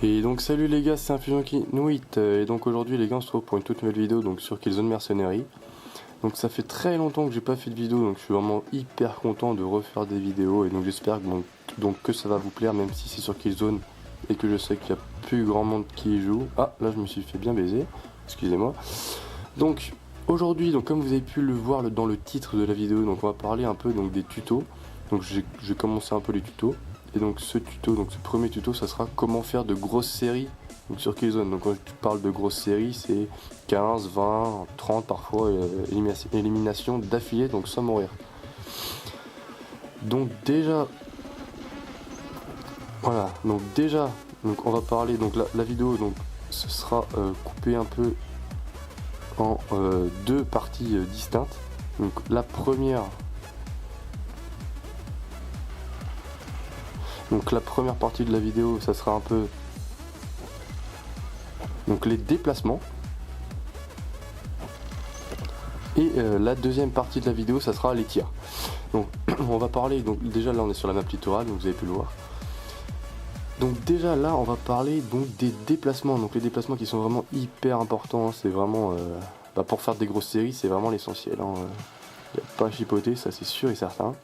Et donc salut les gars, c'est Infusion Kinuit, et donc aujourd'hui les gars on se retrouve pour une toute nouvelle vidéo donc sur Killzone Mercenary. Donc ça fait très longtemps que j'ai pas fait de vidéo, donc je suis vraiment hyper content de refaire des vidéos, et donc j'espère que ça va vous plaire, même si c'est sur Killzone et que je sais qu'il y a plus grand monde qui y joue. Ah là je me suis fait bien baiser, excusez-moi. Donc aujourd'hui, donc comme vous avez pu le voir dans le titre de la vidéo, donc on va parler un peu donc des tutos. Donc j'ai commencé un peu les tutos. Et donc ce premier tuto, ça sera comment faire de grosses séries donc sur Killzone. Donc quand je parle de grosses séries, c'est 15, 20, 30 parfois élimination d'affilée, donc sans mourir. Donc déjà, voilà, donc on va parler, donc la vidéo, donc ce sera coupé un peu en deux parties distinctes. Donc la première partie de la vidéo, ça sera un peu donc les déplacements. Et la deuxième partie de la vidéo, ça sera les tirs. Donc on va parler, donc déjà là on est sur la map littorale, donc vous avez pu le voir. Donc déjà là on va parler donc des déplacements. Donc les déplacements qui sont vraiment hyper importants, hein. C'est vraiment pour faire des grosses séries, c'est vraiment l'essentiel, hein. Il n'y a pas à chipoter, ça c'est sûr et certain.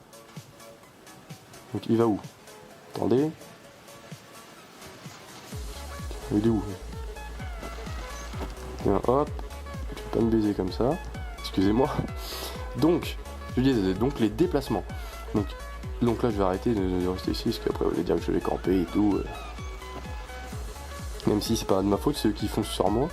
Donc il va où? Attendez. Il est où? Bien, hop, je vais pas me baiser comme ça. Excusez-moi. Donc, je disais, donc les déplacements. Donc là, je vais arrêter de rester ici, parce qu'après, vous allez dire que je vais camper et tout. Même si c'est pas de ma faute, c'est eux qui foncent sur moi.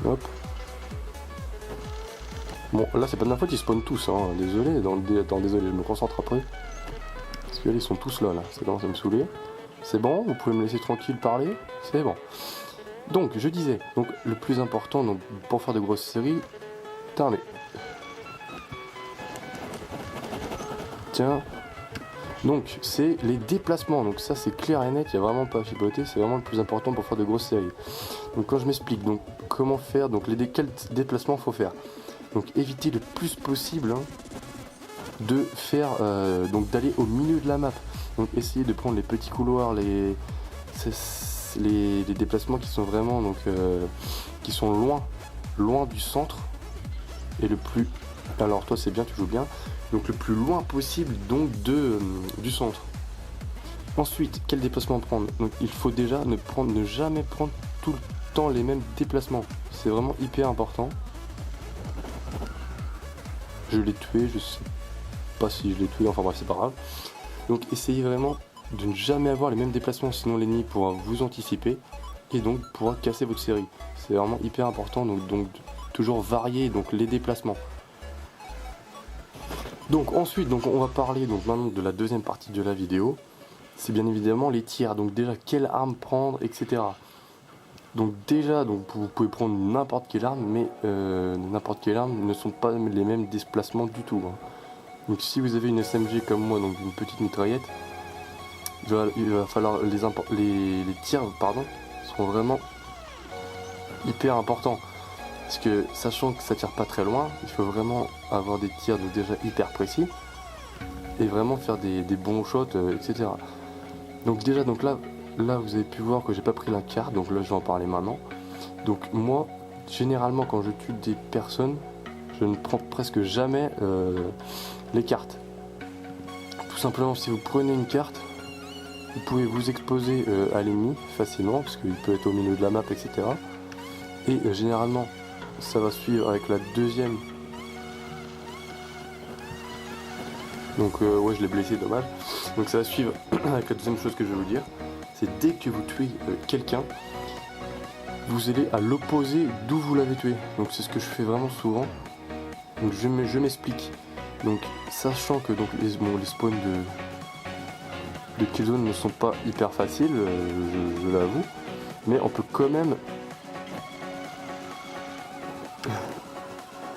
Hop. Bon, là, c'est pas de ma faute, ils spawnent tous, hein. Désolé, désolé, je me concentre après. Parce que là, ils sont tous là, ça commence à me saouler. C'est bon, vous pouvez me laisser tranquille parler, c'est bon. Donc, je disais, donc le plus important donc, pour faire de grosses séries, putain mais... Tiens, donc c'est les déplacements, donc ça c'est clair et net, il n'y a vraiment pas à chipoter, c'est vraiment le plus important pour faire de grosses séries. Donc quand je m'explique, donc comment faire, donc quels déplacements faut faire. Donc éviter le plus possible de faire, donc d'aller au milieu de la map. Donc essayez de prendre les petits couloirs, les déplacements qui sont vraiment donc qui sont loin du centre, et le plus, alors toi c'est bien, tu joues bien, donc le plus loin possible donc du centre. Ensuite, quel déplacement prendre? Donc il faut déjà ne jamais prendre tout le temps les mêmes déplacements, c'est vraiment hyper important. Je l'ai tué, je sais pas si je l'ai tué, enfin bref c'est pas grave. Donc essayez vraiment de ne jamais avoir les mêmes déplacements, sinon l'ennemi pourra vous anticiper et donc pourra casser votre série. C'est vraiment hyper important, donc toujours varier donc les déplacements. Donc ensuite, donc on va parler donc maintenant de la deuxième partie de la vidéo. C'est bien évidemment les tirs. Donc déjà quelle arme prendre, etc. Donc déjà, donc vous pouvez prendre n'importe quelle arme, mais n'importe quelle arme ne sont pas les mêmes déplacements du tout, hein. Donc si vous avez une SMG comme moi, donc une petite mitraillette, il va falloir les tirs seront vraiment hyper importants. Parce que sachant que ça tire pas très loin, il faut vraiment avoir des tirs donc déjà hyper précis et vraiment faire des bons shots, etc. Donc déjà là vous avez pu voir que j'ai pas pris la carte, donc là je vais en parler maintenant. Donc moi généralement quand je tue des personnes, je ne prends presque jamais les cartes. Tout simplement, si vous prenez une carte, vous pouvez vous exposer à l'ennemi facilement, parce qu'il peut être au milieu de la map, etc. Et généralement, ça va suivre avec la deuxième. Donc ouais, je l'ai blessé, dommage. Donc ça va suivre avec la deuxième chose que je vais vous dire. C'est dès que vous tuez quelqu'un, vous allez à l'opposé d'où vous l'avez tué. Donc c'est ce que je fais vraiment souvent. Donc je m'explique. Donc sachant que donc les spawns de Killzone ne sont pas hyper faciles, je l'avoue, mais on peut quand même...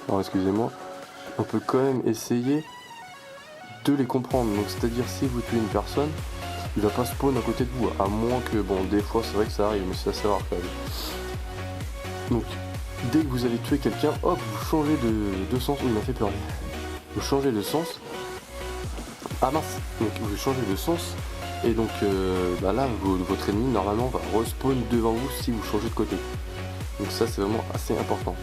Alors excusez-moi, on peut quand même essayer de les comprendre. Donc c'est-à-dire si vous tuez une personne, il va pas spawn à côté de vous, à moins que, bon, des fois c'est vrai que ça arrive, mais c'est assez rare quand même. Donc dès que vous allez tuer quelqu'un, hop, vous changez de sens. Il m'a fait peur. vous changez de sens. Ah mince, donc vous changez de sens et donc là votre ennemi normalement va respawn devant vous si vous changez de côté. Donc ça c'est vraiment assez important.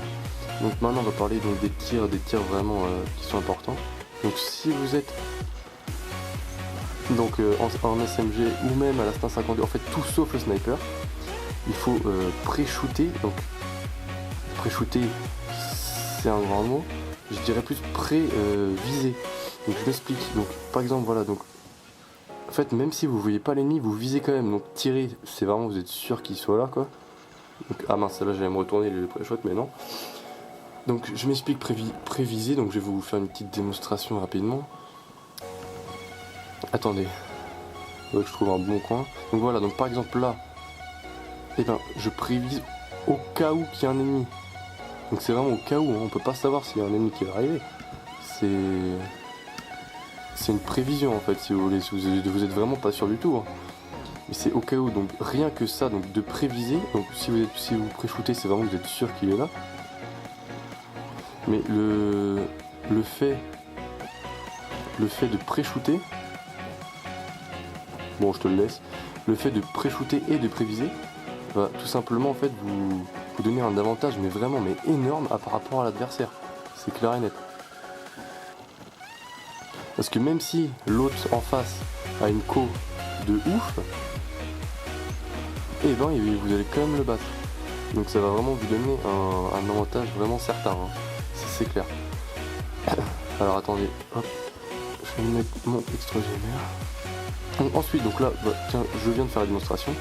Donc maintenant on va parler donc des tirs vraiment qui sont importants. Donc si vous êtes donc en SMG ou même à la Stin 52, en fait tout sauf le sniper, il faut pré-shooter. Donc pré-shooter c'est un grand mot, je dirais plus pré-viser. Donc je m'explique. Donc par exemple voilà, donc en fait même si vous voyez pas l'ennemi, vous visez quand même. Donc tirer, c'est vraiment vous êtes sûr qu'il soit là quoi. Donc, ah mince, là j'allais me retourner le pré-shot mais non. Donc je m'explique préviser, donc je vais vous faire une petite démonstration rapidement. Attendez, je trouve un bon coin. Donc voilà, donc par exemple là, je prévise au cas où qu'il y a un ennemi. Donc c'est vraiment au cas où, hein, on peut pas savoir s'il y a un ennemi qui va arriver. C'est une prévision en fait, si vous voulez, si vous êtes vraiment pas sûr du tout. Hein. Mais c'est au cas où, donc rien que ça, donc de préviser. Donc si vous pré-shootez, c'est vraiment vous êtes sûr qu'il est là. Mais le fait de pré-shooter, bon je te le laisse, le fait de pré-shooter et de préviser va tout simplement en fait vous donner un avantage mais énorme par rapport à l'adversaire. C'est clair et net. Parce que même si l'autre en face a une co de ouf, et vous allez quand même le battre. Donc ça va vraiment vous donner un avantage vraiment certain, hein. C'est clair. Alors attendez, hop, je vais mettre mon extra GMR. Donc, ensuite, donc là, tiens, je viens de faire la démonstration.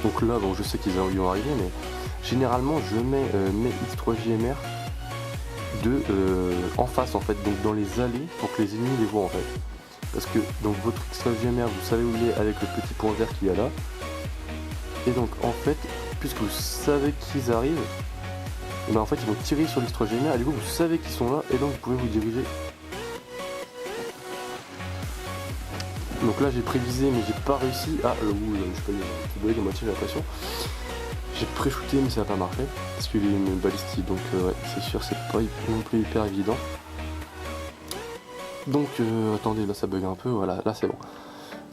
Donc là, bon, je sais qu'ils vont arriver, mais généralement, je mets mes X3 GMR en face, en fait, donc dans les allées, pour que les ennemis les voient, en fait. Parce que donc votre X3 GMR, vous savez où il est avec le petit point vert qu'il y a là. Et donc, en fait, puisque vous savez qu'ils arrivent, en fait, ils vont tirer sur l'X3 GMR, et du coup, vous savez qu'ils sont là, et donc vous pouvez vous diriger. Donc là j'ai prévisé mais j'ai pas réussi à... je sais pas, il de moitié j'ai l'impression. J'ai pré-shooté mais ça n'a pas marché parce qu'il est une balistique, donc ouais c'est sûr c'est pas non plus hyper évident. Donc attendez, là ça bug un peu, voilà, là c'est bon.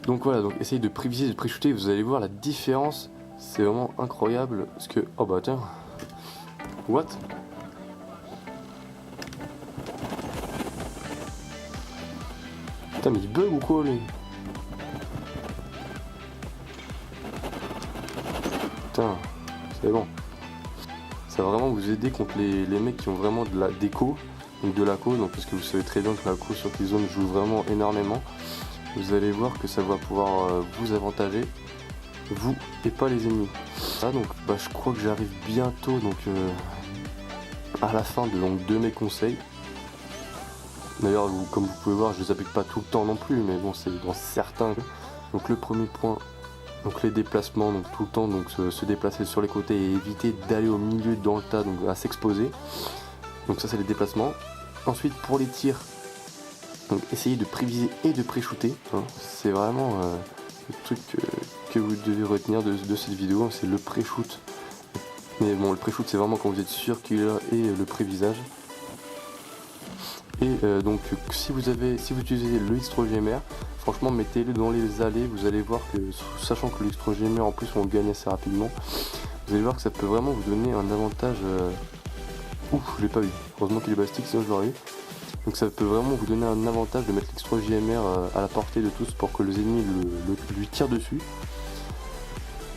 Donc voilà, donc essayez de préviser, de pré-shooter, vous allez voir la différence, c'est vraiment incroyable parce que... Oh bah tiens, what? Putain mais il bug ou quoi lui? Putain, c'est bon. Ça va vraiment vous aider contre les mecs qui ont vraiment de la déco, donc de la co, donc parce que vous savez très bien que la co sur Killzone joue vraiment énormément. Vous allez voir que ça va pouvoir vous avantager, vous et pas les ennemis. Ah donc je crois que j'arrive bientôt donc à la fin de mes conseils. D'ailleurs comme vous pouvez voir je les applique pas tout le temps non plus, mais bon c'est dans certains. Donc le premier point. Donc les déplacements, donc tout le temps donc se déplacer sur les côtés et éviter d'aller au milieu dans le tas, donc à s'exposer. Donc ça c'est les déplacements. Ensuite pour les tirs, donc essayez de préviser et de pré-shooter. Hein. C'est vraiment le truc que vous devez retenir de cette vidéo, c'est le pré-shoot. Mais bon le pré-shoot c'est vraiment quand vous êtes sûr qu'il est là et le pré-visage. Et donc si vous utilisez le X3 GMR, franchement mettez-le dans les allées, vous allez voir que, sachant que le X3 GMR en plus on gagne assez rapidement, vous allez voir que ça peut vraiment vous donner un avantage. Ouf, je l'ai pas eu, heureusement qu'il est bastique, sinon je l'aurais eu. Donc ça peut vraiment vous donner un avantage de mettre l'X3 GMR à la portée de tous pour que les ennemis lui tirent dessus.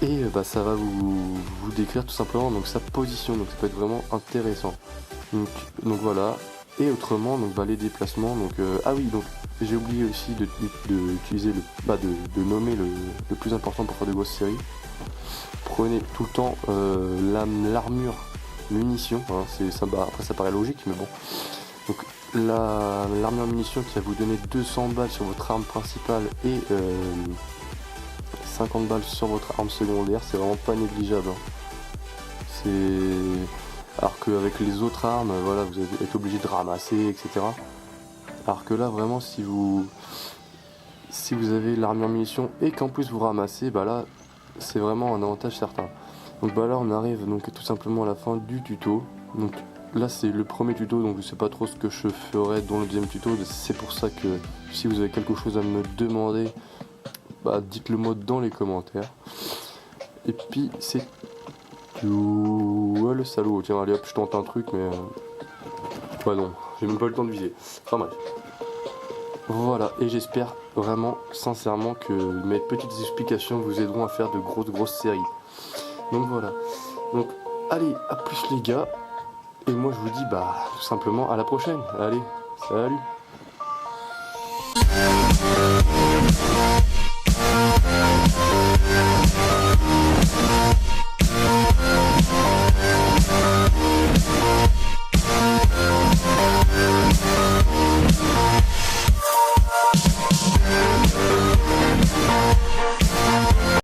Et ça va vous décrire tout simplement donc sa position, donc ça peut être vraiment intéressant. Donc voilà. Et autrement donc les déplacements, donc ah oui, donc j'ai oublié aussi d'utiliser de nommer le plus important pour faire de grosses séries. Prenez tout le temps l'armure munitions, hein, après ça paraît logique mais bon. Donc l'armure munitions qui va vous donner 200 balles sur votre arme principale et 50 balles sur votre arme secondaire, c'est vraiment pas négligeable. Hein. Alors qu'avec les autres armes, voilà, vous êtes obligé de ramasser, etc. Alors que là, vraiment, si vous avez l'armure munitions et qu'en plus vous ramassez, là, c'est vraiment un avantage certain. Donc là, on arrive donc tout simplement à la fin du tuto. Donc là c'est le premier tuto, donc je sais pas trop ce que je ferai dans le deuxième tuto. C'est pour ça que si vous avez quelque chose à me demander, bah dites-le moi dans les commentaires. Et puis c'est tout. Ouais, le salaud, tiens allez hop, je tente un truc mais ouais non, j'ai même pas le temps de viser. Enfin bref. Voilà, et j'espère vraiment sincèrement que mes petites explications vous aideront à faire de grosses séries. Donc voilà. Donc allez, à plus les gars. Et moi je vous dis bah tout simplement à la prochaine. Allez, salut.